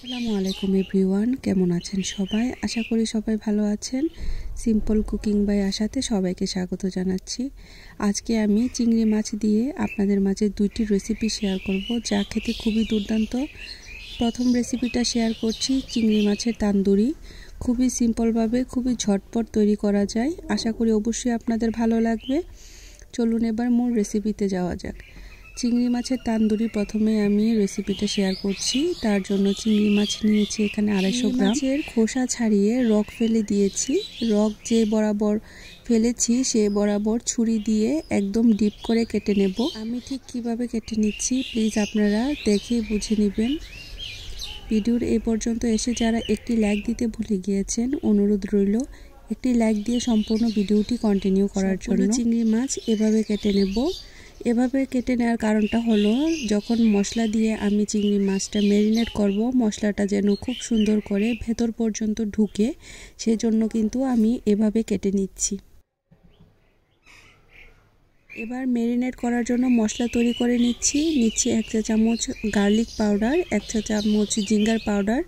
আসসালামু আলাইকুম এভরিওয়ান, কেমন আছেন সবাই? আশা করি সবাই ভালো আছেন। সিম্পল কুকিং বাই আশাতে সবাইকে স্বাগত জানাচ্ছি। আজকে আমি চিংড়ি মাছ দিয়ে আপনাদের মাঝে দুইটি রেসিপি শেয়ার করব, যা খেতে খুবই দুর্দান্ত। প্রথম রেসিপিটা শেয়ার করছি চিংড়ি মাছের তান্দুরি। খুবই সিম্পলভাবে খুবই ঝটপট তৈরি করা যায়। আশা করি অবশ্যই আপনাদের ভালো লাগবে। চলুন এবার মূল রেসিপিতে যাওয়া যাক। চিংড়ি মাছের তান্দুরি প্রথমে আমি রেসিপিটা শেয়ার করছি। তার জন্য চিংড়ি মাছ নিয়েছি এখানে 250 গ্রাম। মাছের খোসা ছাড়িয়ে রগ ফেলে দিয়েছি। রগ যে বরাবর ফেলেছি সে বরাবর ছুরি দিয়ে একদম ডিপ করে কেটে নেব। আমি ঠিক কিভাবে কেটে নিচ্ছি প্লিজ আপনারা দেখে বুঝে নেবেন। ভিডিওর এই পর্যন্ত এসে যারা একটি লাইক দিতে ভুলে গিয়েছেন, অনুরোধ রইল একটি লাইক দিয়ে সম্পূর্ণ ভিডিওটি কন্টিনিউ করার জন্য। চিংড়ি মাছ এভাবে কেটে নেব। এভাবে কেটে নেওয়ার কারণটা হলো, যখন মশলা দিয়ে আমি চিংড়ি মাছটা ম্যারিনেট করব, মশলাটা যেন খুব সুন্দর করে ভেতর পর্যন্ত ঢুকে, সেজন্য কিন্তু আমি এভাবে কেটে নিচ্ছি। এবার ম্যারিনেট করার জন্য মশলা তৈরি করে নিচ্ছি 1 চা চামচ গার্লিক পাউডার, 1 চা চামচ জিঞ্জার পাউডার,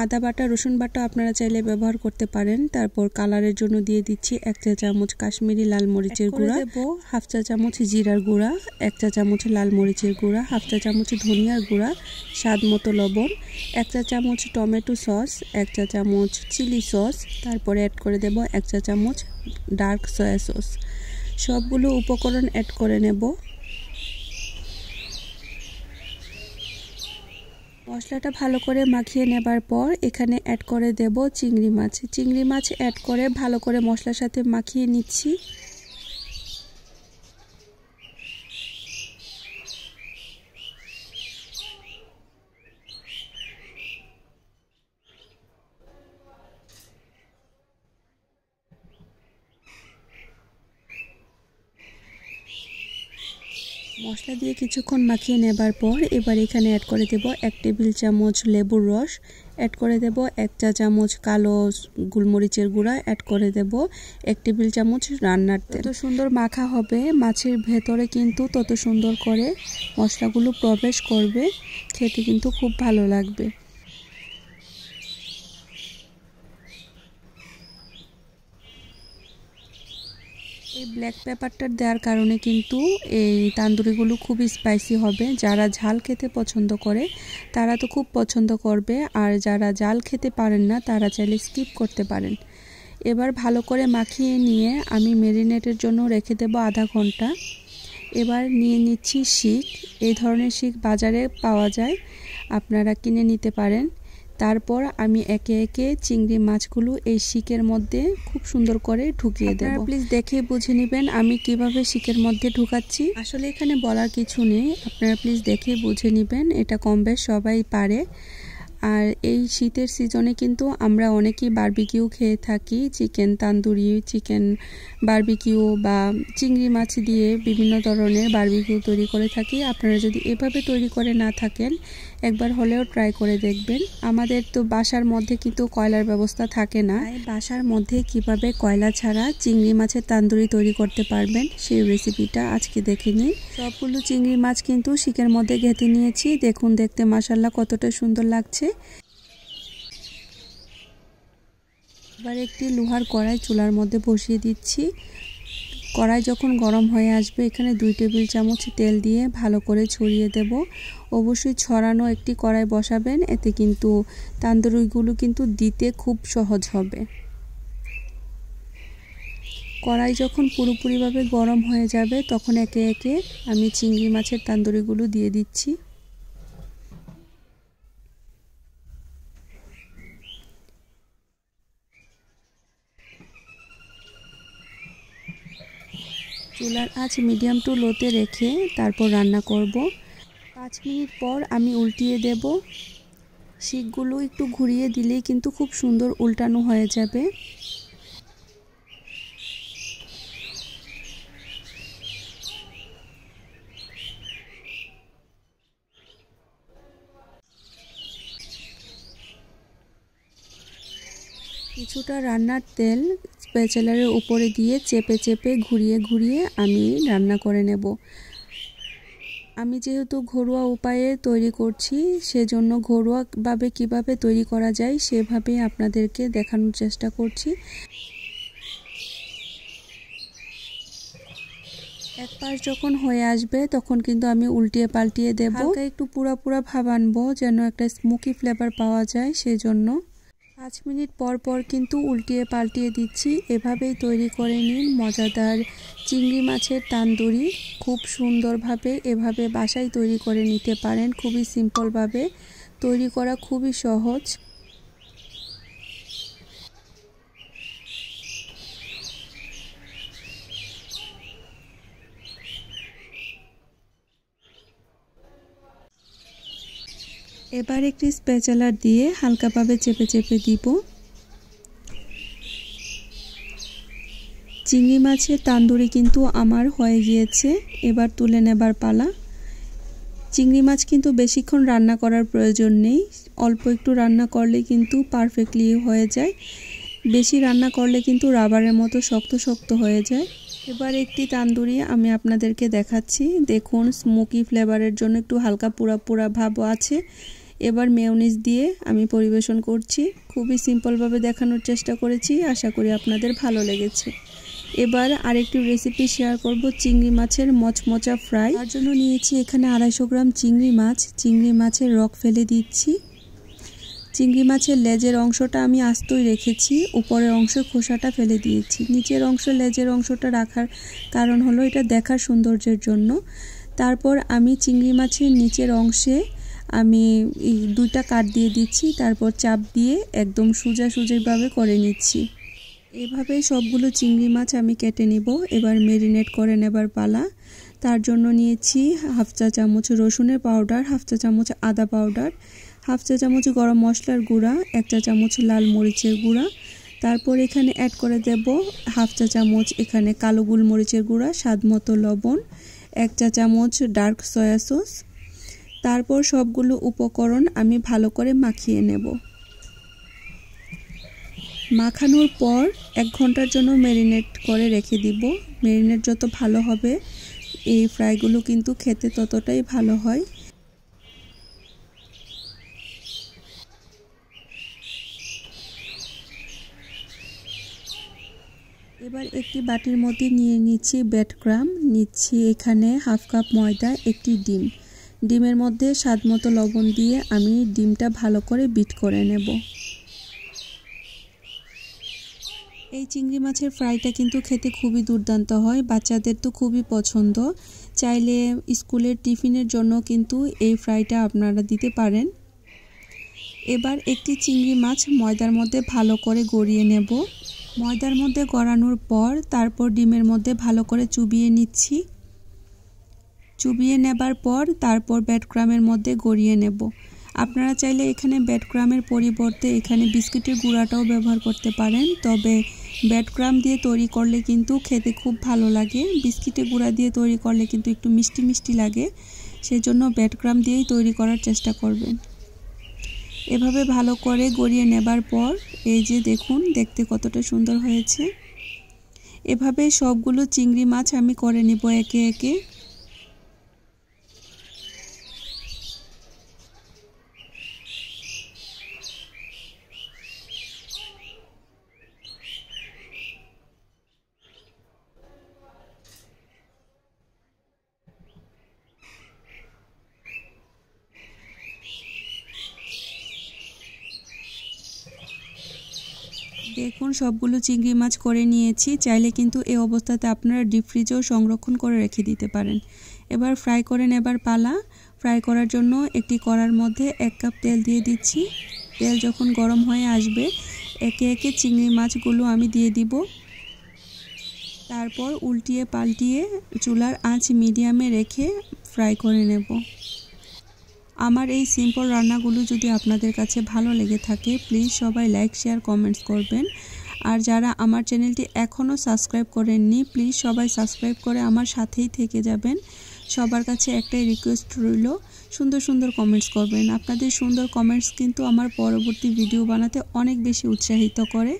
আদা বাটা, রসুন বাটা আপনারা চাইলে ব্যবহার করতে পারেন। তারপর কালারের জন্য দিয়ে দিচ্ছি 1 চা চামচ কাশ্মীরি লাল মরিচের গুঁড়া, দেবো 1/2 চা চামচ জিরার গুঁড়া, 1 চা চামচ লাল মরিচের গুঁড়া, 1/2 চা চামচ ধনিয়ার গুঁড়া, স্বাদ মতো লবণ, 1 চা চামচ টমেটো সস, 1 চা চামচ চিলি সস, তারপরে অ্যাড করে দেব 1 চা চামচ ডার্ক সয়া সস। সবগুলো উপকরণ অ্যাড করে নেব। মশলাটা ভালো করে মাখিয়ে নেবার পর এখানে অ্যাড করে দেব চিংড়ি মাছ। চিংড়ি মাছ অ্যাড করে ভালো করে মশলার সাথে মাখিয়ে নিচ্ছি। মশলা দিয়ে কিছুক্ষণ মাখিয়ে নেবার পর এবার এখানে অ্যাড করে দেব 1 টেবিল চামচ লেবুর রস, অ্যাড করে দেব 1 চা চামচ কালো গোলমরিচের গুঁড়া, অ্যাড করে দেব 1 টেবিল চামচ রান্নার তেল। যত সুন্দর মাখা হবে মাছের ভেতরে কিন্তু তত সুন্দর করে মশলাগুলো প্রবেশ করবে, খেতে কিন্তু খুব ভালো লাগবে। এই ব্ল্যাক পেপারটা দেওয়ার কারণে কিন্তু এই তান্দুরিগুলো খুবই স্পাইসি হবে। যারা ঝাল খেতে পছন্দ করে তারা তো খুব পছন্দ করবে, আর যারা ঝাল খেতে পারেন না তারা চাইলে স্কিপ করতে পারেন। এবার ভালো করে মাখিয়ে নিয়ে আমি ম্যারিনেটের জন্য রেখে দেব আধা ঘন্টা। এবার নিয়ে নিচ্ছি শিক। এই ধরনের শিক বাজারে পাওয়া যায়, আপনারা কিনে নিতে পারেন। তারপর আমি একে একে চিংড়ি মাছগুলো এই শিকের মধ্যে খুব সুন্দর করে ঢুকিয়ে দেব। প্লিজ দেখে বুঝে নেবেন আমি কিভাবে শিকের মধ্যে ঢুকাচ্ছি। আসলে এখানে বলার কিছু নেই, আপনারা প্লিজ দেখে বুঝে নেবেন, এটা কম বেশ সবাই পারে। আর এই শীতের সিজনে কিন্তু আমরা অনেকেই বারবিকিউ খেয়ে থাকি, চিকেন তান্দুরি, চিকেন বারবিকিউ বা চিংড়ি মাছ দিয়ে বিভিন্ন ধরনের বারবিকিউ তৈরি করে থাকি। আপনারা যদি এভাবে তৈরি করে না থাকেন একবার হলেও ট্রাই করে দেখবেন। আমাদের তো বাসার মধ্যে কিন্তু কয়লার ব্যবস্থা থাকে না, বাসার মধ্যে কিভাবে কয়লা ছাড়া চিংড়ি মাছের তান্দুরি তৈরি করতে পারবেন সেই রেসিপিটা আজকে দেখে নিন। সবগুলো চিংড়ি মাছ কিন্তু শিকের মধ্যে ঘেঁটে নিয়েছি। দেখুন দেখতে মাশাআল্লাহ কতটা সুন্দর লাগছে। এবার একটি লোহার কড়াই চুলার মধ্যে বসিয়ে দিচ্ছি। কড়াই যখন গরম হয়ে আসবে এখানে 2 টেবিল চামচ তেল দিয়ে ভালো করে ছড়িয়ে দেব। অবশ্যই ছড়ানো একটি কড়াই বসাবেন, এতে কিন্তু তান্দুরিগুলো কিন্তু দিতে খুব সহজ হবে। কড়াই যখন পুরোপুরিভাবে গরম হয়ে যাবে তখন একে একে আমি চিংড়ি মাছের তান্দুরিগুলো দিয়ে দিচ্ছি। চুলার আঁচ মিডিয়াম টু লোতে রেখে তারপর রান্না করব। 5 মিনিট পর আমি উল্টিয়ে দেব। শিকগুলো একটু ঘুরিয়ে দিলেই কিন্তু খুব সুন্দর উল্টানো হয়ে যাবে। কিছুটা রান্নার তেল স্প্যাচুলারের উপরে দিয়ে চেপে চেপে ঘুরিয়ে ঘুরিয়ে আমি রান্না করে নেব। আমি যেহেতু ঘরোয়া উপায়ে তৈরি করছি, সেজন্য ঘরোয়াভাবে কিভাবে তৈরি করা যায় সেভাবে আপনাদেরকে দেখানোর চেষ্টা করছি। এক পাশ যখন হয়ে আসবে তখন কিন্তু আমি উল্টিয়ে পাল্টিয়ে দেব। হালকা একটু পুরা ভাব আনবো যেন একটা স্মোকি ফ্লেভার পাওয়া যায়, সেজন্য 5 মিনিট পর পর কিন্তু উল্টিয়ে পাল্টিয়ে দিচ্ছি। এভাবেই তৈরি করে নিন মজাদার চিংড়ি মাছের তান্দুরি। খুব সুন্দরভাবে এভাবে বাসায় তৈরি করে নিতে পারেন, খুবই সিম্পলভাবে তৈরি করা, খুবই সহজ। এবার একটি স্প্যাচুলার দিয়ে হালকাভাবে চেপে চেপে দিব। চিংড়ি মাছের তান্দুরি কিন্তু আমার হয়ে গিয়েছে, এবার তুলে নেবার পালা। চিংড়ি মাছ কিন্তু বেশিক্ষণ রান্না করার প্রয়োজন নেই, অল্প একটু রান্না করলে কিন্তু পারফেক্টলি হয়ে যায়। বেশি রান্না করলে কিন্তু রাবারের মতো শক্ত শক্ত হয়ে যায়। এবার একটি তান্দুরি আমি আপনাদেরকে দেখাচ্ছি। দেখুন, স্মোকি ফ্লেভারের জন্য একটু হালকা পুরা ভাবও আছে। এবার মেয়োনিজ দিয়ে আমি পরিবেশন করছি। খুবই সিম্পলভাবে দেখানোর চেষ্টা করেছি, আশা করি আপনাদের ভালো লেগেছে। এবার আরেকটি রেসিপি শেয়ার করব, চিংড়ি মাছের মচমচা ফ্রাই। তার জন্য নিয়েছি এখানে 250 গ্রাম চিংড়ি মাছ। চিংড়ি মাছের রক ফেলে দিচ্ছি। চিংড়ি মাছের লেজের অংশটা আমি আস্তই রেখেছি, উপরের অংশ খোসাটা ফেলে দিয়েছি। নিচের অংশ লেজের অংশটা রাখার কারণ হলো এটা দেখার সৌন্দর্যের জন্য। তারপর আমি চিংড়ি মাছের নিচের অংশে আমি 2টা কাট দিয়ে দিচ্ছি, তারপর চাপ দিয়ে একদম সোজাভাবে করে নিচ্ছি। এভাবে সবগুলো চিংড়ি মাছ আমি কেটে নিব। এবার ম্যারিনেট করে নেবার পালা। তার জন্য নিয়েছি 1/2 চা চামচ রসুনের পাউডার, 1/2 চা চামচ আদা পাউডার, 1/2 চা চামচ গরম মশলার গুঁড়া, 1 চা চামচ লাল মরিচের গুঁড়া। তারপর এখানে অ্যাড করে দেব 1/2 চা চামচ এখানে কালো গোলমরিচের গুঁড়া, স্বাদমতো লবণ, 1 চা চামচ ডার্ক সয়া সস। তারপর সবগুলো উপকরণ আমি ভালো করে মাখিয়ে নেব। মাখানোর পর 1 ঘন্টার জন্য ম্যারিনেট করে রেখে দিব। ম্যারিনেট যত ভালো হবে এই ফ্রাইগুলো কিন্তু খেতে ততটাই ভালো হয়। এবার একটি বাটির মধ্যে নিয়ে নিচ্ছি ব্রেডক্রাম, নিচ্ছি এখানে 1/2 কাপ ময়দা, একটি ডিম। ডিমের মধ্যে স্বাদমতো লবণ দিয়ে আমি ডিমটা ভালো করে বিট করে নেব। এই চিংড়ি মাছের ফ্রাইটা কিন্তু খেতে খুবই দুর্দান্ত হয়, বাচ্চাদের তো খুবই পছন্দ। চাইলে স্কুলের টিফিনের জন্য কিন্তু এই ফ্রাইটা আপনারা দিতে পারেন। এবার একটি চিংড়ি মাছ ময়দার মধ্যে ভালো করে গড়িয়ে নেব। ময়দার মধ্যে গড়ানোর পর তারপর ডিমের মধ্যে ভালো করে চুবিয়ে নিচ্ছি। চুবিয়ে নেবার পর তারপর ব্রেডক্রামের মধ্যে গড়িয়ে নেব। আপনারা চাইলে এখানে ব্রেডক্রামের পরিবর্তে এখানে বিস্কিটের গুঁড়াটাও ব্যবহার করতে পারেন, তবে ব্রেডক্রাম দিয়ে তৈরি করলে কিন্তু খেতে খুব ভালো লাগে। বিস্কিটের গুঁড়া দিয়ে তৈরি করলে কিন্তু একটু মিষ্টি মিষ্টি লাগে, সেজন্য ব্রেডক্রাম দিয়েই তৈরি করার চেষ্টা করবেন। এভাবে ভালো করে গড়িয়ে নেবার পর এই যে দেখুন, দেখতে কতটা সুন্দর হয়েছে। এভাবে সবগুলো চিংড়ি মাছ আমি করে নিব একে একে। দেখুন, সবগুলো চিংড়ি মাছ করে নিয়েছি। চাইলে কিন্তু এই অবস্থাতে আপনারা ডিপ ফ্রিজেও সংরক্ষণ করে রেখে দিতে পারেন। এবার ফ্রাই করে নেবার পালা। ফ্রাই করার জন্য একটি কড়ার মধ্যে 1 কাপ তেল দিয়ে দিচ্ছি। তেল যখন গরম হয়ে আসবে একে একে চিংড়ি মাছগুলো আমি দিয়ে দিব। তারপর উল্টিয়ে পাল্টিয়ে চুলার আঁচ মিডিয়ামে রেখে ফ্রাই করে নেব। আমার এই সিম্পল রান্নাগুলো যদি আপনাদের কাছে ভালো লেগে থাকে প্লিজ সবাই লাইক শেয়ার কমেন্টস করবেন। আর যারা আমার চ্যানেলটি এখনও সাবস্ক্রাইব করেননি প্লিজ সবাই সাবস্ক্রাইব করে আমার সাথেই থেকে যাবেন। সবার কাছে একটাই রিকোয়েস্ট রইল, সুন্দর সুন্দর কমেন্টস করবেন। আপনাদের সুন্দর কমেন্টস কিন্তু আমার পরবর্তী ভিডিও বানাতে অনেক বেশি উৎসাহিত করে।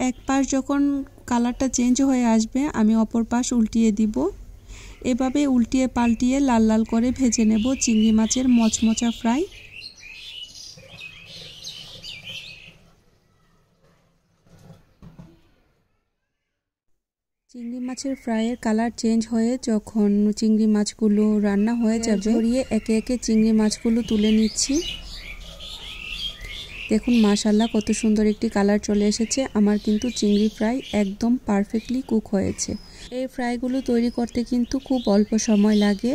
এক পাশ যখন কালারটা চেঞ্জ হয়ে আসবে আমি অপর পাশ উল্টিয়ে দিব। এভাবে উল্টিয়ে পাল্টিয়ে লাল লাল করে ভেজে নেব চিংড়ি মাছের মচমচা ফ্রাই। চিংড়ি মাছের ফ্রাইয়ের কালার চেঞ্জ হয়ে যখন চিংড়ি মাছগুলো রান্না হয়ে যাবে, ছড়িয়ে একে একে চিংড়ি মাছগুলো তুলে নিচ্ছি। দেখুন মাশাআল্লাহ কত সুন্দর একটি কালার চলে এসেছে। আমার কিন্তু চিংড়ি ফ্রাই একদম পারফেক্টলি কুক হয়েছে। এই ফ্রাইগুলো তৈরি করতে কিন্তু খুব অল্প সময় লাগে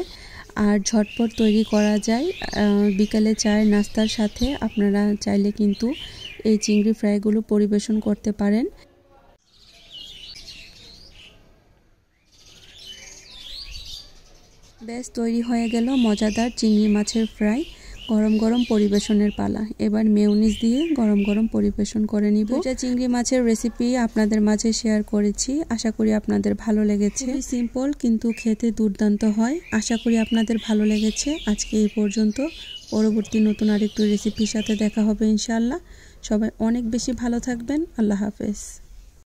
আর ঝটপট তৈরি করা যায়। বিকালে চায়ের নাস্তার সাথে আপনারা চাইলে কিন্তু এই চিংড়ি ফ্রাইগুলো পরিবেশন করতে পারেন। বেশ তৈরি হয়ে গেল মজাদার চিংড়ি মাছের ফ্রাই। গরম গরম পরিবেশনের পালা। এবার মেয়োনিজ দিয়ে গরম গরম পরিবেশন করে নিব। এটা চিংড়ি মাছের রেসিপি আপনাদের মাঝে শেয়ার করেছি, আশা করি আপনাদের ভালো লেগেছে। সিম্পল কিন্তু খেতে দুর্দান্ত হয়। আশা করি আপনাদের ভালো লেগেছে। আজকে এই পর্যন্ত। পরবর্তী নতুন আরেকটু রেসিপির সাথে দেখা হবে ইনশাআল্লাহ। সবাই অনেক বেশি ভালো থাকবেন। আল্লাহ হাফেজ।